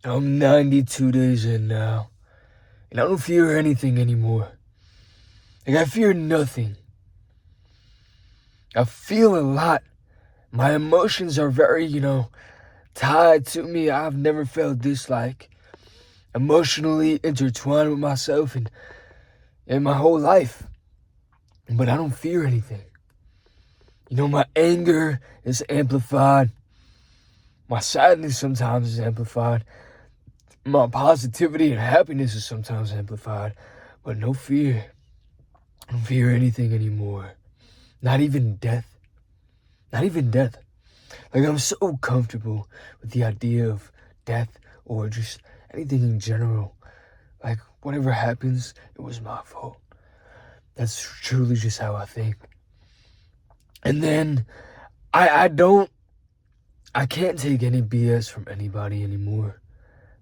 I'm 92 days in now, and I don't fear anything anymore. Like, I fear nothing. I feel a lot. My emotions are very, tied to me. I've never felt this, like, emotionally intertwined with myself and in my whole life. But I don't fear anything. My anger is amplified. My sadness sometimes is amplified. My positivity and happiness is sometimes amplified. But no fear. I don't fear anything anymore. Not even death. Not even death. Like, I'm so comfortable with the idea of death or just anything in general. Like, whatever happens, it was my fault. That's truly just how I think. And then I don't, I can't take any BS from anybody anymore.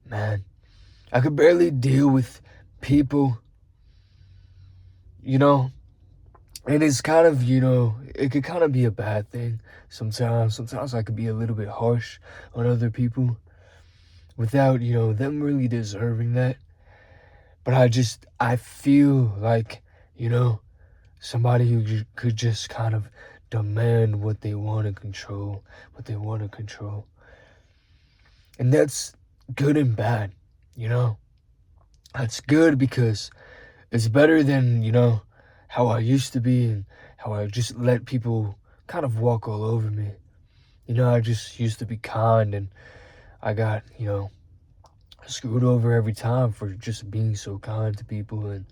Man, I could barely deal with people, you know, and it's kind of, it could kind of be a bad thing sometimes. Sometimes I could be a little bit harsh on other people without, them really deserving that. But I feel like, you know, somebody who could just kind of demand what they want to control, what they want to control. And that's good and bad, you know? That's good because it's better than, how I used to be and how I just let people kind of walk all over me. I just used to be kind and I got, screwed over every time for just being so kind to people and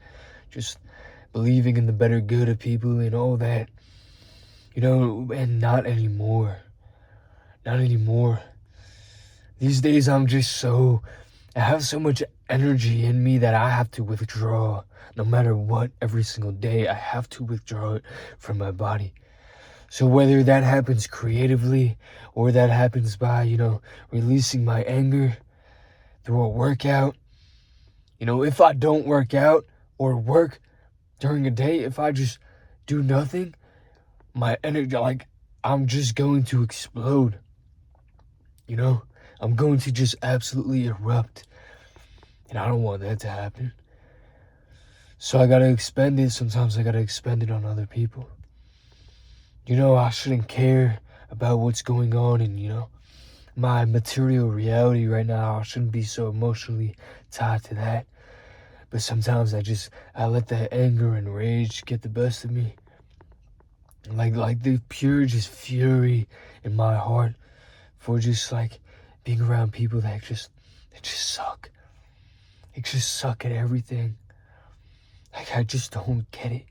just believing in the better good of people and all that. And not anymore. Not anymore. These days I have so much energy in me that I have to withdraw. No matter what, every single day, I have to withdraw it from my body. So whether that happens creatively or that happens by, releasing my anger through a workout, if I don't work out or work during a day, if I just do nothing, my energy, like, I'm just going to explode, you know? I'm going to just absolutely erupt. And I don't want that to happen. So I gotta expend it. Sometimes I gotta expend it on other people. I shouldn't care about what's going on in, my material reality right now. I shouldn't be so emotionally tied to that. But sometimes I let that anger and rage get the best of me. Like the pure just fury in my heart for just like being around people that just suck. They just suck at everything. Like, I just don't get it.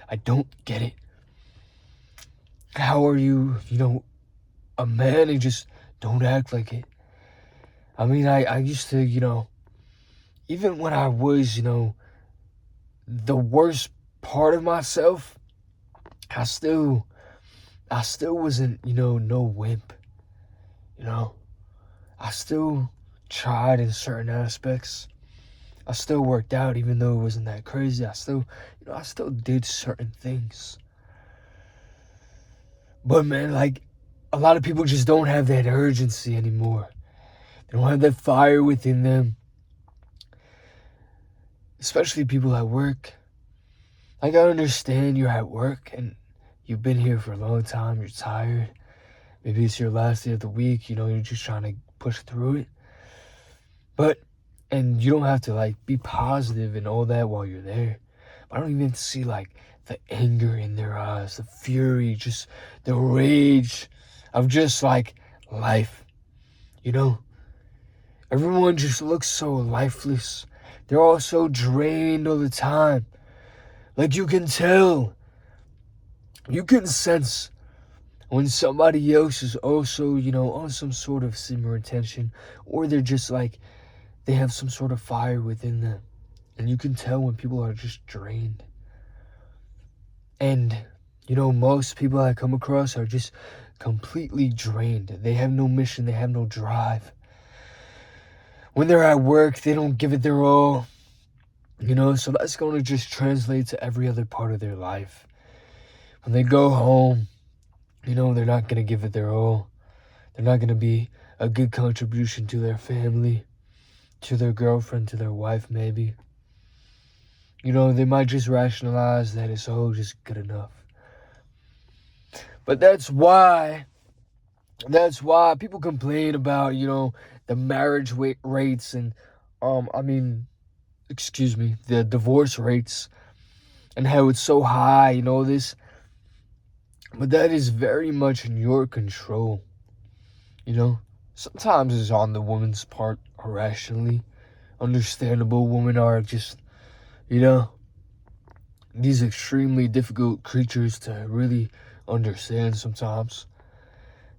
I don't get it. How are you, a man and just don't act like it? I mean, I used to, even when I was, the worst part of myself, I still wasn't, no wimp, you know? I still tried in certain aspects. I still worked out even though it wasn't that crazy. I still did certain things. But man, like, a lot of people just don't have that urgency anymore. They don't have that fire within them. Especially people at work. Like, I understand you're at work and you've been here for a long time, you're tired. Maybe it's your last day of the week, you're just trying to push through it. And you don't have to, like, be positive and all that while you're there. But I don't even see, like, the anger in their eyes, the fury, just the rage of just, like, life, Everyone just looks so lifeless. They're all so drained all the time. Like, you can tell, you can sense when somebody else is also, on some sort of similar tension, or they're just like, they have some sort of fire within them. And you can tell when people are just drained. And, most people I come across are just completely drained. They have no mission, they have no drive. When they're at work, they don't give it their all. So that's going to just translate to every other part of their life. When they go home, they're not going to give it their all. They're not going to be a good contribution to their family. to their girlfriend, to their wife, maybe. You know, they might just rationalize that it's all just good enough. But that's why people complain about, the marriage rates and, I mean, excuse me, the divorce rates and how it's so high, this. But that is very much in your control, you know. Sometimes it's on the woman's part, irrationally. Understandable, women are just, you know, these extremely difficult creatures to really understand sometimes.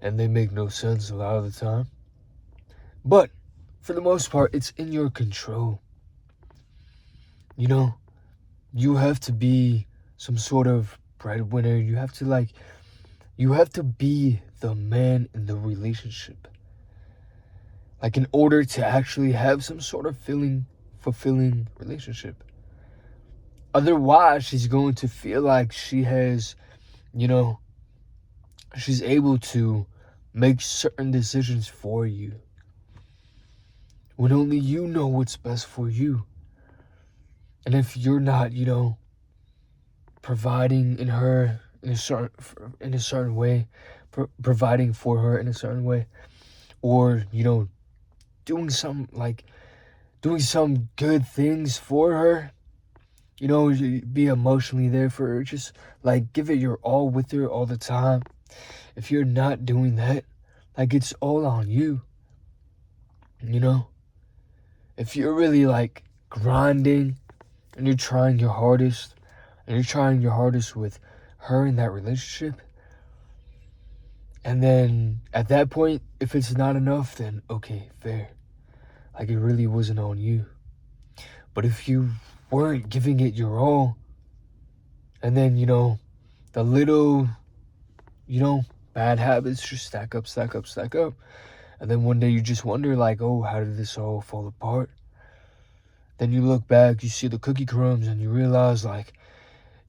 And they make no sense a lot of the time. But for the most part, it's in your control. You know, you have to be some sort of breadwinner. You have to be the man in the relationship. Like, in order to actually have some sort of fulfilling relationship. Otherwise, she's going to feel like she has, she's able to make certain decisions for you. When only you know what's best for you. And if you're not, providing in her in a certain way, providing for her in a certain way, or doing some good things for her, be emotionally there for her, just like give it your all with her all the time. If you're not doing that, like, it's all on you. If you're really like grinding and you're trying your hardest with her in that relationship, and then at that point, if it's not enough, then okay, fair. Like, it really wasn't on you. But if you weren't giving it your all, and then, the little, bad habits just stack up, and then one day you just wonder, like, oh, how did this all fall apart? Then you look back, you see the cookie crumbs, and you realize, like,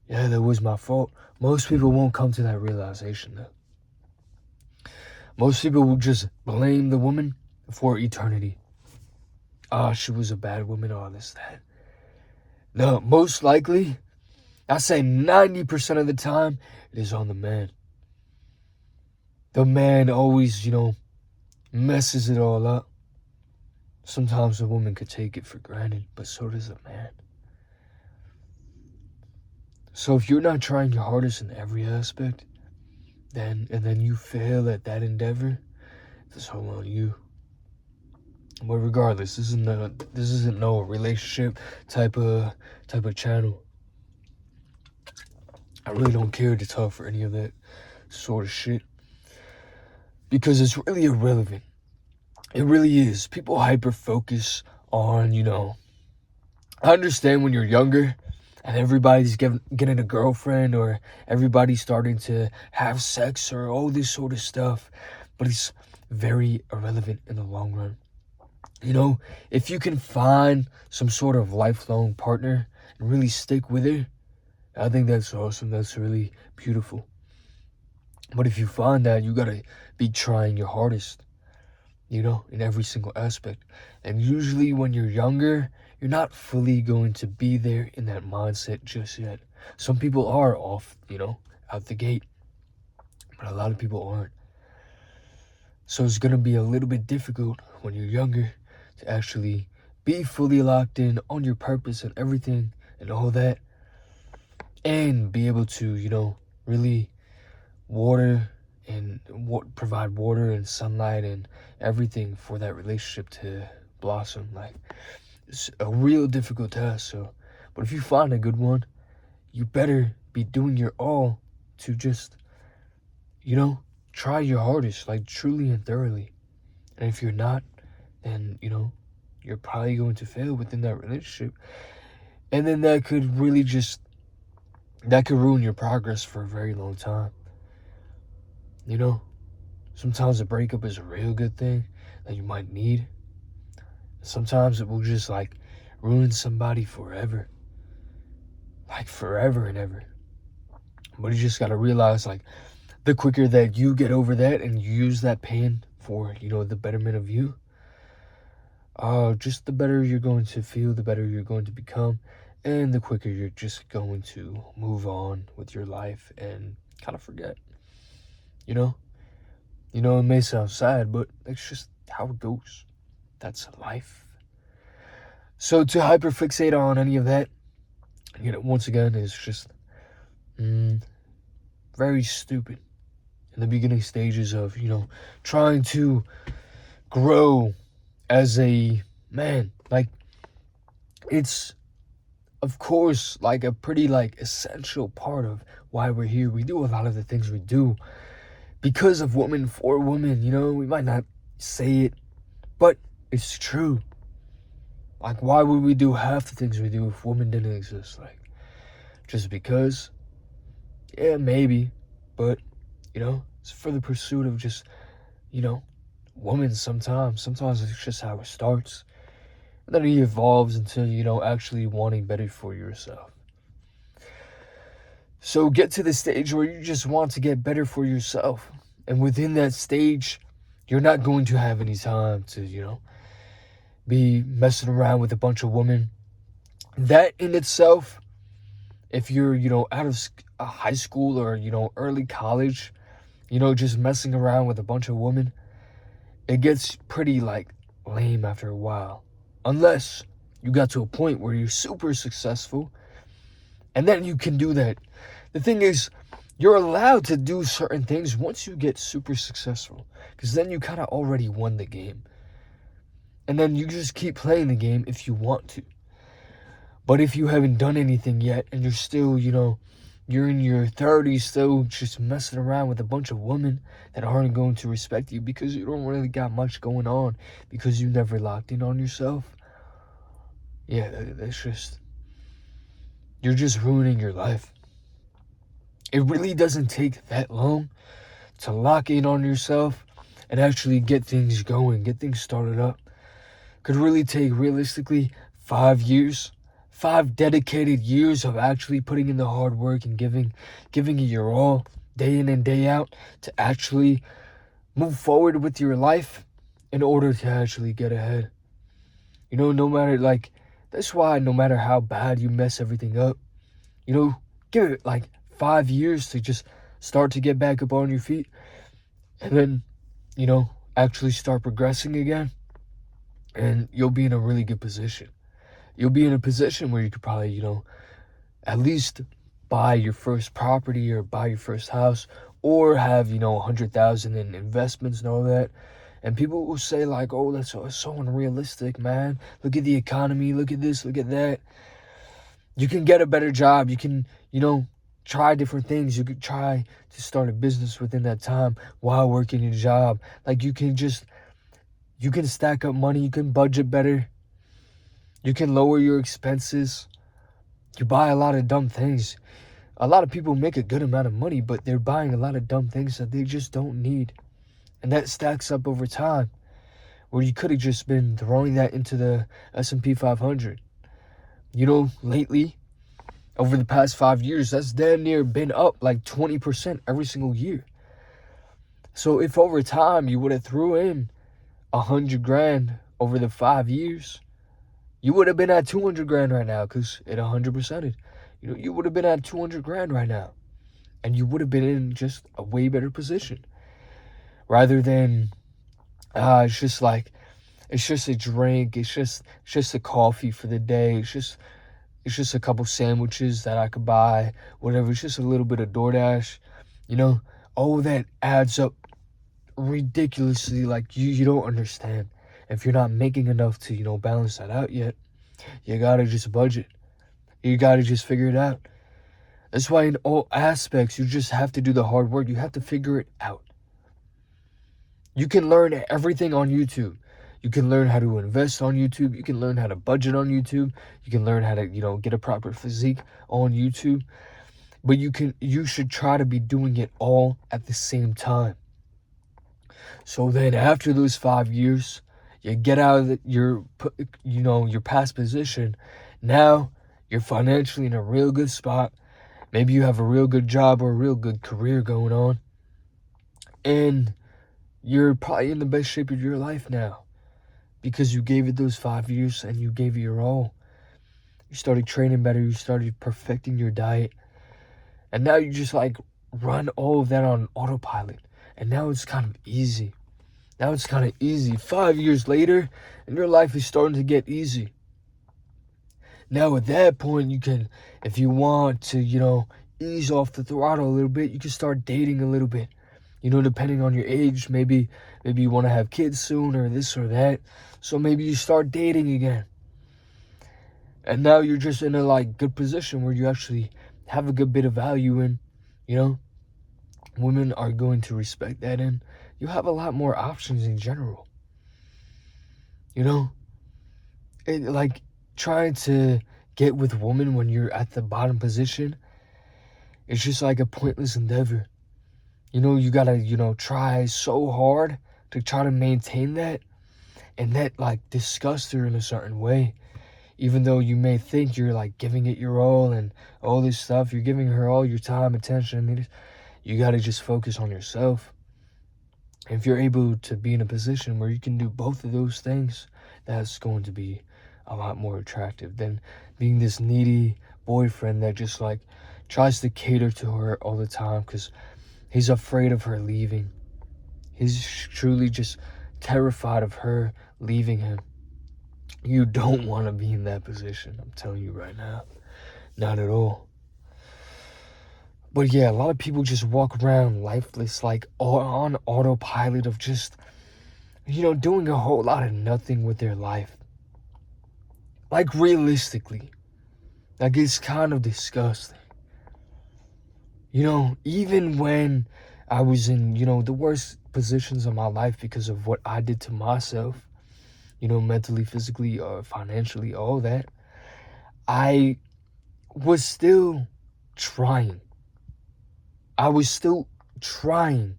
yeah, that was my fault. Most people won't come to that realization, though. Most people will just blame the woman for eternity. She was a bad woman, all this, that. No, most likely, I say 90% of the time, it is on the man. The man always, messes it all up. Sometimes a woman could take it for granted, but so does a man. So if you're not trying your hardest in every aspect, and then you fail at that endeavor, it's all on you. But regardless, this isn't no relationship type of channel. I really don't care to talk for any of that sort of shit, because it's really irrelevant. It really is. People hyper focus on, I understand when you're younger and everybody's getting a girlfriend, or everybody's starting to have sex, or all this sort of stuff, but it's very irrelevant in the long run. If you can find some sort of lifelong partner and really stick with it, I think that's awesome. That's really beautiful. But if you find that, you gotta be trying your hardest, in every single aspect. And usually when you're younger, you're not fully going to be there in that mindset just yet. Some people are off, out the gate, but a lot of people aren't. So it's gonna be a little bit difficult when you're younger to actually be fully locked in on your purpose and everything and all that, and be able to, really provide water and sunlight and everything for that relationship to blossom. Like, it's a real difficult task. So, but if you find a good one, you better be doing your all to just, try your hardest, like, truly and thoroughly. And if you're not, then, you're probably going to fail within that relationship. And then that could ruin your progress for a very long time. Sometimes a breakup is a real good thing that you might need. Sometimes it will just, like, ruin somebody forever. Like, forever and ever. But you just gotta realize, like, the quicker that you get over that and you use that pain for, the betterment of you, just the better you're going to feel, the better you're going to become, and the quicker you're just going to move on with your life and kind of forget. You know, it may sound sad, but that's just how it goes. That's life. So to hyperfixate on any of that, once again, is just mm, very stupid. In the beginning stages of trying to grow as a man, like it's of course like a pretty like essential part of why we're here. We do a lot of the things we do because of women, for women. We might not say it, but it's true. Like, why would we do half the things we do if women didn't exist? Like, just because? Yeah, maybe, but it's for the pursuit of just women. Sometimes it's just how it starts. And then it evolves into, actually wanting better for yourself. So get to the stage where you just want to get better for yourself. And within that stage, you're not going to have any time to, be messing around with a bunch of women. That in itself, if you're, out of high school or, early college, just messing around with a bunch of women, it gets pretty, like, lame after a while. Unless you got to a point where you're super successful, and then you can do that. The thing is, you're allowed to do certain things once you get super successful, because then you kind of already won the game. And then you just keep playing the game if you want to. But if you haven't done anything yet, and you're still, you're in your 30s still just messing around with a bunch of women that aren't going to respect you because you don't really got much going on, because you never locked in on yourself, yeah, that's just, you're just ruining your life. It really doesn't take that long to lock in on yourself and actually get things going, get things started up. Could really take, realistically, 5 years. 5 dedicated years of actually putting in the hard work and giving it your all, day in and day out, to actually move forward with your life in order to actually get ahead. No matter, like, that's why no matter how bad you mess everything up, give it like 5 years to just start to get back up on your feet, and then, actually start progressing again, and you'll be in a really good position. You'll be in a position where you could probably, at least buy your first property or buy your first house, or have, 100,000 in investments and all that. And people will say like, oh, that's so unrealistic, man. Look at the economy. Look at this. Look at that. You can get a better job. You can, try different things. You could try to start a business within that time while working a job. Like, you can stack up money. You can budget better. You can lower your expenses. You buy a lot of dumb things. A lot of people make a good amount of money, but they're buying a lot of dumb things that they just don't need. And that stacks up over time, where you could have just been throwing that into the S&P 500. Lately, over the past 5 years, that's damn near been up like 20% every single year. So if over time you would have threw in 100 grand over the 5 years, you would have been at 200 grand right now, because it 100%ed. You would have been at 200 grand right now, and you would have been in just a way better position, rather than it's just a drink, it's just a coffee for the day, it's just a couple sandwiches that I could buy, whatever. It's just a little bit of DoorDash, all that adds up ridiculously. Like, you don't understand. If you're not making enough to, balance that out yet, you gotta just budget. You gotta just figure it out. That's why in all aspects, you just have to do the hard work. You have to figure it out. You can learn everything on YouTube. You can learn how to invest on YouTube. You can learn how to budget on YouTube. You can learn how to, get a proper physique on YouTube. But you should try to be doing it all at the same time. So then after those 5 years, you get out of your past position. Now you're financially in a real good spot. Maybe you have a real good job or a real good career going on. And you're probably in the best shape of your life now, because you gave it those 5 years and you gave it your all. You started training better, you started perfecting your diet, and now you just like run all of that on autopilot. And now it's kind of easy. Now it's kind of easy. 5 years later, and your life is starting to get easy. Now at that point, you can, if you want to, ease off the throttle a little bit, you can start dating a little bit. Depending on your age, maybe you want to have kids soon or this or that. So maybe you start dating again. And now you're just in a like good position where you actually have a good bit of value in, women are going to respect that, and you have a lot more options in general. Like trying to get with women when you're at the bottom position, it's just like a pointless endeavor. You gotta, try so hard to try to maintain that, and that like disgusts her in a certain way. Even though you may think you're like giving it your all and all this stuff, you're giving her all your time, attention. You gotta just focus on yourself. If you're able to be in a position where you can do both of those things, that's going to be a lot more attractive than being this needy boyfriend that just like tries to cater to her all the time because he's afraid of her leaving. He's truly just terrified of her leaving him. You don't want to be in that position, I'm telling you right now. Not at all. But yeah, a lot of people just walk around lifeless, like on autopilot of just, doing a whole lot of nothing with their life. Like realistically, like it's kind of disgusting. Even when I was in, the worst positions of my life because of what I did to myself, mentally, physically, financially, all that, I was still trying. I was still trying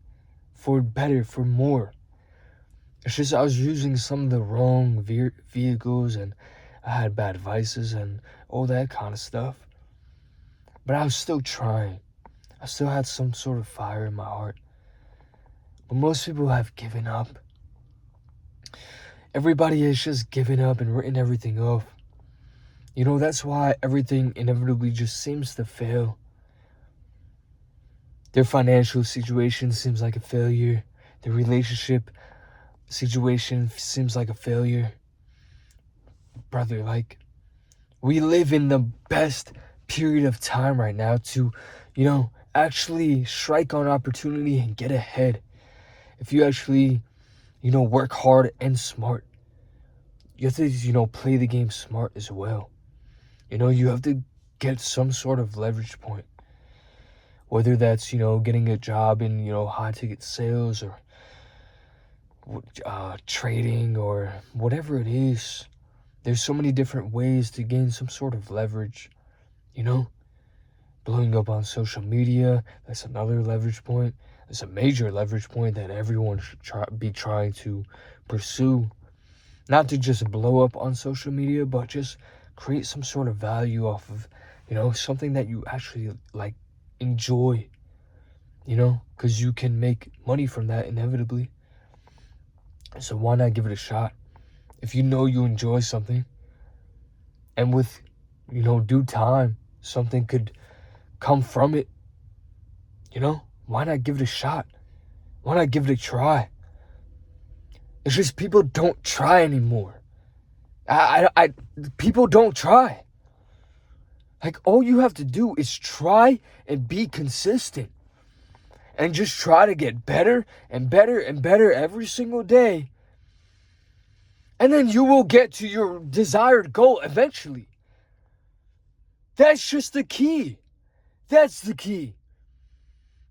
for better, for more. It's just I was using some of the wrong vehicles, and I had bad vices and all that kind of stuff. But I was still trying. I still had some sort of fire in my heart. But most people have given up. Everybody has just given up and written everything off. That's why everything inevitably just seems to fail. Their financial situation seems like a failure. Their relationship situation seems like a failure. Brother, like, we live in the best period of time right now to, actually strike on opportunity and get ahead. If you actually, work hard and smart. You have to, play the game smart as well. You have to get some sort of leverage point. Whether that's, getting a job in, high ticket sales or trading or whatever it is. There's so many different ways to gain some sort of leverage, Blowing up on social media, that's another leverage point. It's a major leverage point that everyone should be trying to pursue. Not to just blow up on social media, but just create some sort of value off of, something that you actually like enjoy, because you can make money from that inevitably. So why not give it a shot? If you enjoy something, and with, due time, something could come from it, why not give it a shot? Why not give it a try? It's just people don't try anymore. People don't try. Like, all you have to do is try and be consistent. And just try to get better and better and better every single day. And then you will get to your desired goal eventually. That's just the key. That's the key.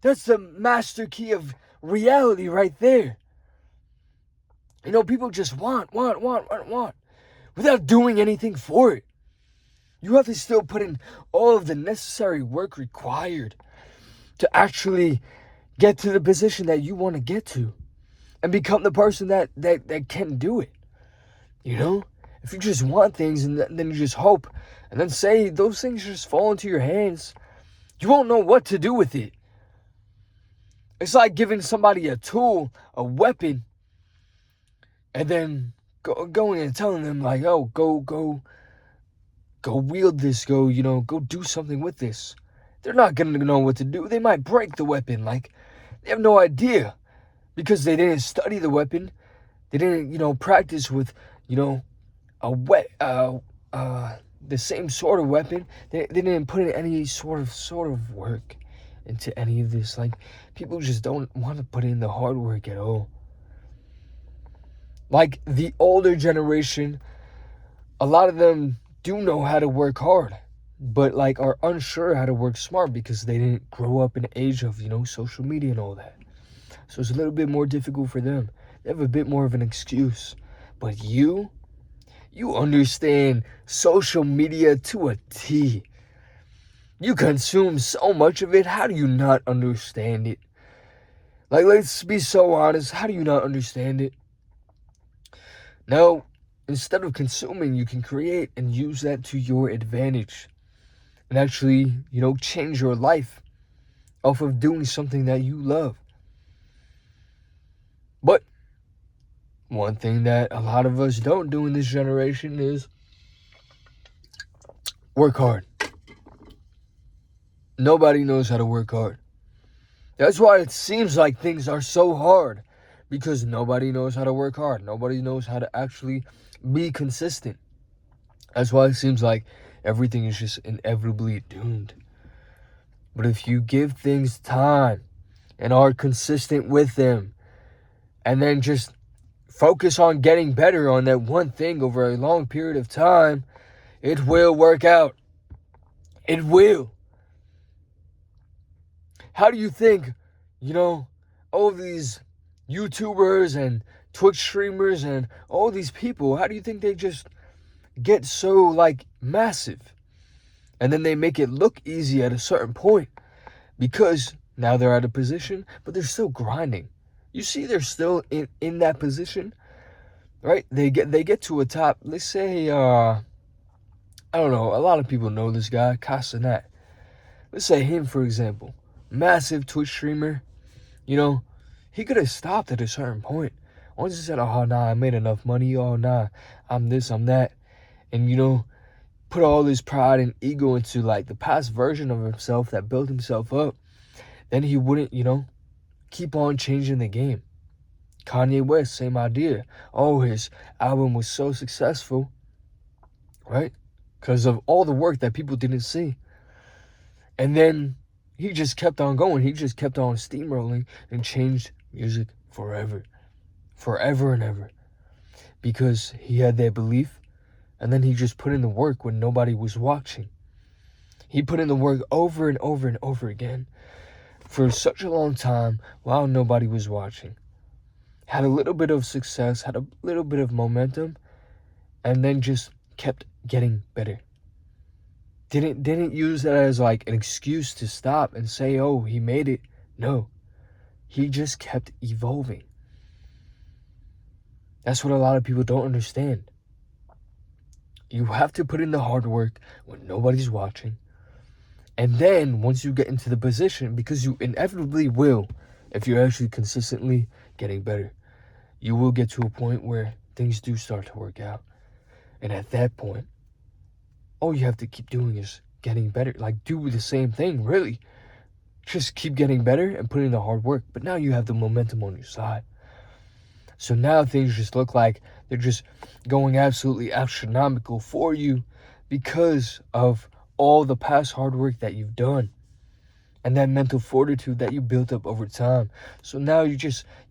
That's the master key of reality right there. People just want, without doing anything for it. You have to still put in all of the necessary work required to actually get to the position that you want to get to and become the person that can do it. If you just want things and then you just hope and then say those things just fall into your hands, you won't know what to do with it. It's like giving somebody a tool, a weapon, and then going and telling them like, oh, go wield this, go do something with this. They're not gonna know what to do. They might break the weapon. Like, they have no idea because they didn't study the weapon. They didn't, practice with, a the same sort of weapon. They didn't put in any sort of work into any of this. Like, people just don't want to put in the hard work at all. Like, the older generation, a lot of them do know how to work hard, but like are unsure how to work smart because they didn't grow up in the age of, social media and all that. So it's a little bit more difficult for them. They have a bit more of an excuse. But you understand social media to a T. You consume so much of it. How do you not understand it? Like, let's be so honest. How do you not understand it? Now, instead of consuming, you can create and use that to your advantage and actually, change your life off of doing something that you love. But one thing that a lot of us don't do in this generation is work hard. Nobody knows how to work hard. That's why it seems like things are so hard, because nobody knows how to work hard. Nobody knows how to actually be consistent. That's why it seems like everything is just inevitably doomed. But if you give things time and are consistent with them, and then just focus on getting better on that one thing over a long period of time, it will work out. It will. How do you think, all of these YouTubers and Twitch streamers and all these people, how do you think they just get so, like, massive? And then they make it look easy at a certain point because now they're at a position, but they're still grinding. You see, they're still in that position, right? They get to a top. Let's say, I don't know, a lot of people know this guy, Castanet. Let's say him, for example. Massive Twitch streamer, he could have stopped at a certain point. Once he said, oh, nah, I made enough money. Oh, nah, I'm this, I'm that. And, put all his pride and ego into, like, the past version of himself that built himself up. Then he wouldn't, keep on changing the game. Kanye West, same idea. Oh, his album was so successful, right? Because of all the work that people didn't see. And then he just kept on going. He just kept on steamrolling and changed music forever. Forever and ever. Because he had that belief, and then he just put in the work when nobody was watching. He put in the work over and over and over again for such a long time while nobody was watching. Had a little bit of success, had a little bit of momentum, and then just kept getting better. Didn't use that as like an excuse to stop and say, oh, he made it. No. He just kept evolving. That's what a lot of people don't understand. You have to put in the hard work when nobody's watching. And then once you get into the position, because you inevitably will, if you're actually consistently getting better, you will get to a point where things do start to work out. And at that point, all you have to keep doing is getting better. Like, do the same thing, really. Just keep getting better and put in the hard work. But now you have the momentum on your side. So now things just look like they're just going absolutely astronomical for you because of all the past hard work that you've done and that mental fortitude that you built up over time. So now you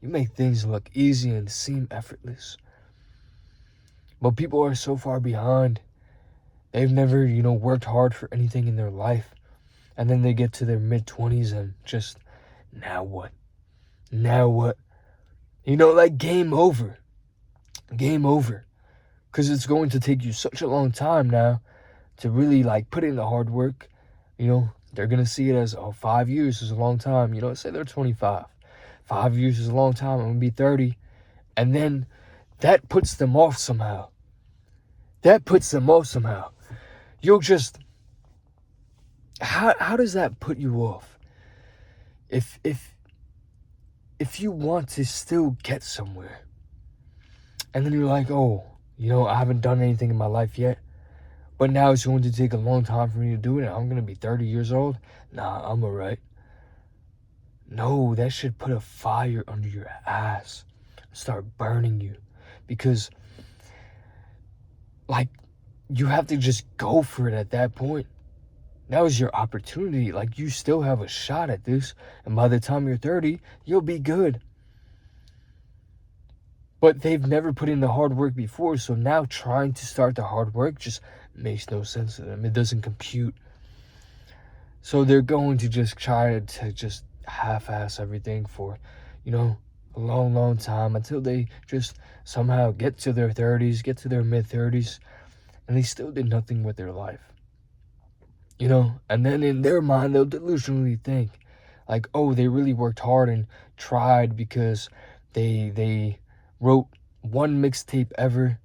make things look easy and seem effortless. But people are so far behind. They've never, worked hard for anything in their life. And then they get to their mid-20s and just, now what? Now what? Like, game over. Game over. Because it's going to take you such a long time now to really, like, put in the hard work. They're going to see it as, 5 years is a long time. Say they're 25. 5 years is a long time. I'm going to be 30. And then that puts them off somehow. You'll just... How does that put you off? If you want to still get somewhere, And then you're like, oh, I haven't done anything in my life yet, but now it's going to take a long time for me to do it. I'm going to be 30 years old. Nah, I'm all right. No, that should put a fire under your ass, start burning you, because like you have to just go for it at that point. Now is your opportunity. Like, you still have a shot at this, and by the time you're 30, you'll be good. But they've never put in the hard work before, so now trying to start the hard work just makes no sense to them. It doesn't compute. So they're going to just try to just half-ass everything for, a long, long time, until they just somehow get to their 30s, get to their mid-30s, and they still did nothing with their life. And then in their mind, they'll delusionally think, like, oh, they really worked hard and tried because they wrote one mixtape ever,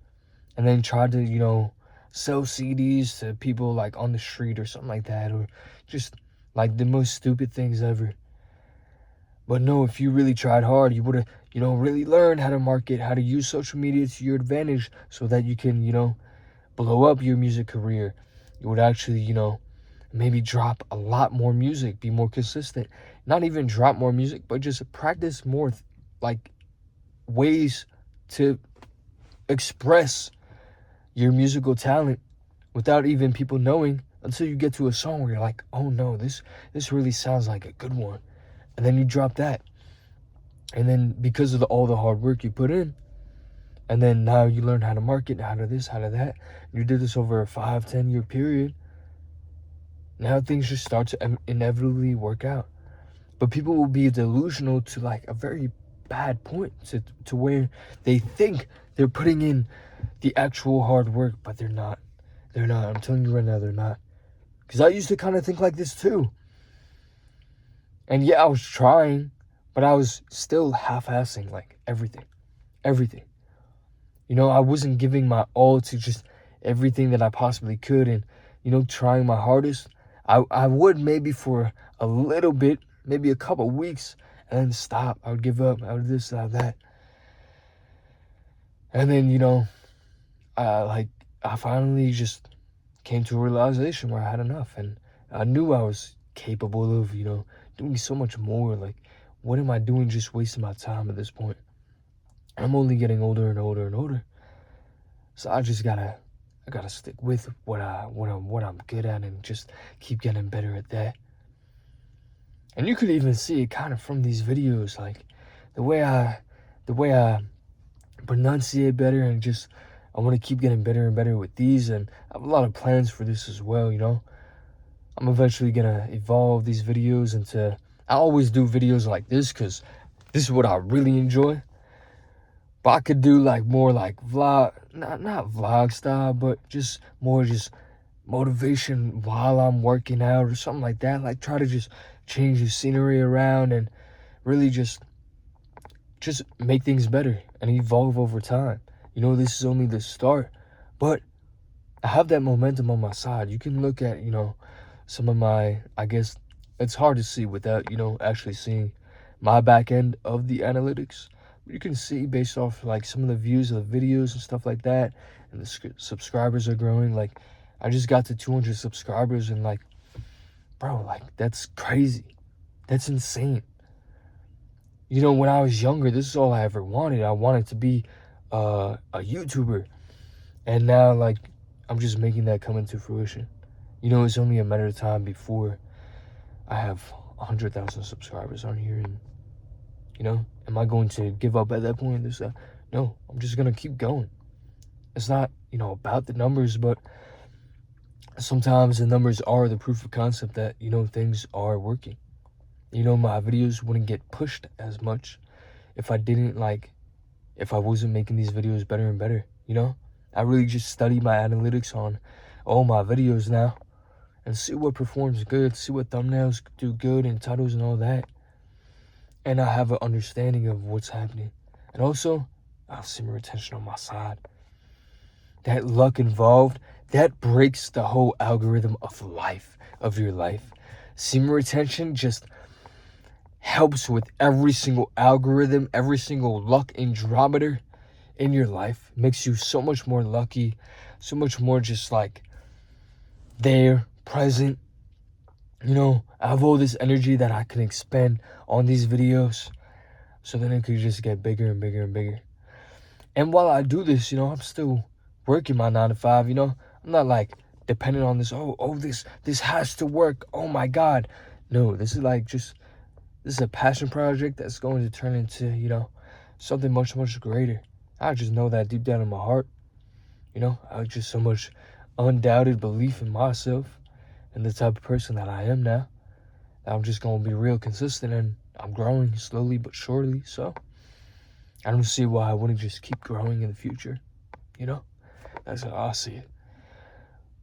and then tried to, sell CDs to people like on the street or something like that, or just like the most stupid things ever. But no, if you really tried hard, you would have, really learned how to market, how to use social media to your advantage so that you can, blow up your music career. You would actually, maybe drop a lot more music, be more consistent. Not even drop more music, but just practice more, like, ways to express your musical talent without even people knowing, until you get to a song where you're like, oh no, this really sounds like a good one. And then you drop that. And then because of all the hard work you put in, and then now you learn how to market, how to this, how to that. You did this over a 5-10 year period. Now things just start to inevitably work out. But people will be delusional to like a very bad point, to where they think they're putting in the actual hard work, but they're not. They're not. I'm telling you right now, they're not. Because I used to kind of think like this too. And yeah, I was trying, but I was still half-assing like everything. Everything. I wasn't giving my all to just everything that I possibly could, and, trying my hardest. I would maybe for a little bit, maybe a couple of weeks, and then stop. I would give up. I would this, I would that. And then, I finally just came to a realization where I had enough, and I knew I was capable of, doing so much more. Like, what am I doing just wasting my time at this point? I'm only getting older and older and older. So I gotta stick with what I'm good at, and just keep getting better at that. And you could even see it kind of from these videos, like the way I pronunciate better, and just I want to keep getting better and better with these, and I have a lot of plans for this as well. I'm eventually gonna evolve these videos into, I always do videos like this because this is what I really enjoy. But I could do like more like vlog, not vlog style, but just more just motivation while I'm working out or something like that. Like, try to just change the scenery around and really just make things better and evolve over time. This is only the start, but I have that momentum on my side. You can look at, some of my, I guess it's hard to see without, actually seeing my back end of the analytics. You can see based off like some of the views of the videos and stuff like that, and the subscribers are growing. Like, I just got to 200 subscribers, and like, bro, like, that's crazy. That's insane. When I was younger, this is all I ever wanted. I wanted to be a YouTuber, and now like I'm just making that come into fruition. It's only a matter of time before I have 100,000 subscribers on here, and am I going to give up at that point? No, I'm just gonna keep going. It's not, about the numbers, but sometimes the numbers are the proof of concept that, things are working. My videos wouldn't get pushed as much if I wasn't making these videos better and better. I really just study my analytics on all my videos now, and see what performs good, see what thumbnails do good, and titles and all that. And I have an understanding of what's happening. And also, I have Semen retention on my side. That luck involved, that breaks the whole algorithm of your life. Semen retention just helps with every single algorithm, every single luck andrometer. in your life. It makes you so much more lucky, so much more just like there, present. You know, I have all this energy that I can expend on these videos, so then it could just get bigger and bigger and bigger. And while I do this, you know, I'm still working my 9 to 5. You know, I'm not like dependent on this. This has to work. Oh my God, no. This is like just this is a passion project that's going to turn into, you know, something much greater. I just know that deep down in my heart. You know, I have just so much undoubted belief in myself and the type of person that I am now. I'm just gonna be real consistent, and I'm growing slowly but surely. So I don't see why I wouldn't just keep growing in the future. You know, that's how I see it.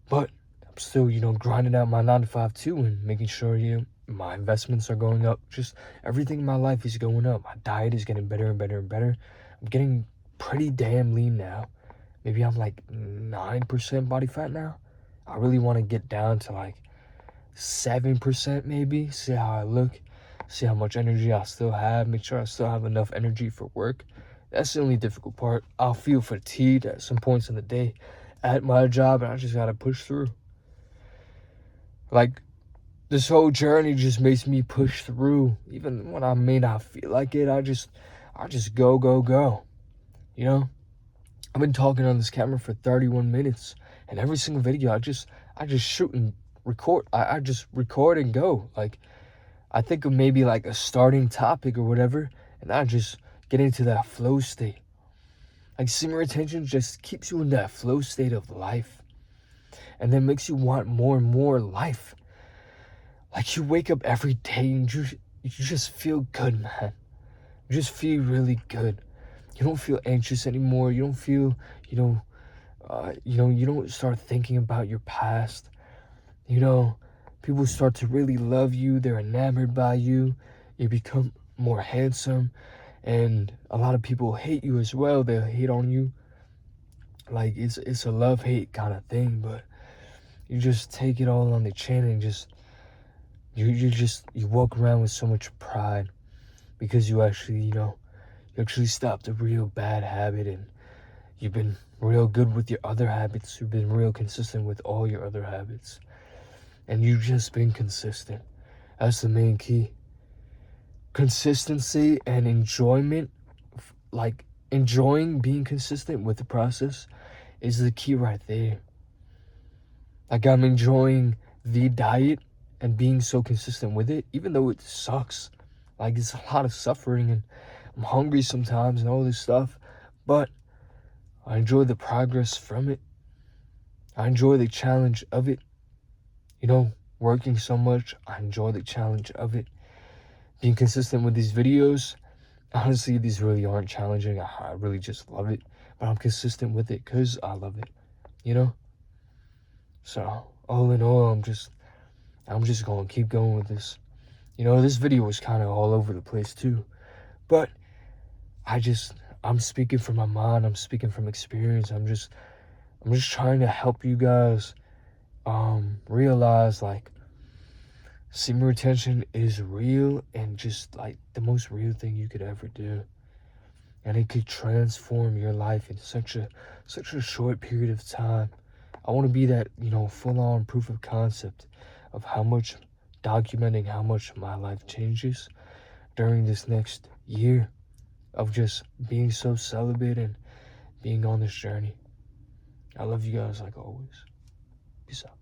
But I'm still, you know, grinding out my 9 to 5 too, and making sure, you know, my investments are going up. Just everything in my life is going up. My diet is getting better and better and better. I'm getting pretty damn lean now. Maybe I'm like 9% body fat now. I really want to get down to like 7% maybe. See how I look. See how much energy I still have. Make sure I still have enough energy for work. That's the only difficult part. I'll feel fatigued at some points in the day at my job, and I just gotta push through. Like, this whole journey just makes me push through. Even when I may not feel like it, I just go. You know? I've been talking on this camera for 31 minutes, and every single video I just shoot and record. I just record and go. Like, I think of maybe like a starting topic or whatever, and I just get into that flow state. Like, semen retention just keeps you in that flow state of life, and then makes you want more and more life. Like, you wake up every day and you just feel good, man. You just feel really good. You don't feel anxious anymore. You don't feel, you know, you don't start thinking about your past. You know, people start to really love you. They're enamored by you. You become more handsome, and a lot of people hate you as well. They'll hate on you. Like, it's a love-hate kind of thing, but you just take it all on the chin and just you walk around with so much pride because you actually, you know, you actually stopped a real bad habit, and you've been real good with your other habits. You've been real consistent with all your other habits, and you've just been consistent. That's the main key. Consistency and enjoyment, like enjoying being consistent with the process, is the key right there. Like, I'm enjoying the diet and being so consistent with it, even though it sucks. Like, it's a lot of suffering, and I'm hungry sometimes and all this stuff, but I enjoy the progress from it. I enjoy the challenge of it. You know, working so much, I enjoy the challenge of it. Being consistent with these videos, honestly, these really aren't challenging. I really just love it, but I'm consistent with it because I love it, you know? So, all in all, I'm just going to keep going with this. You know, this video was kind of all over the place too, but I'm speaking from my mind. I'm speaking from experience. I'm just trying to help you guys realize, like, semen retention is real, and just like the most real thing you could ever do, and it could transform your life in such a short period of time. I want to be that, you know, full-on proof of concept of how much documenting how much my life changes during this next year of just being so celibate and being on this journey. I love you guys like always. Peace out.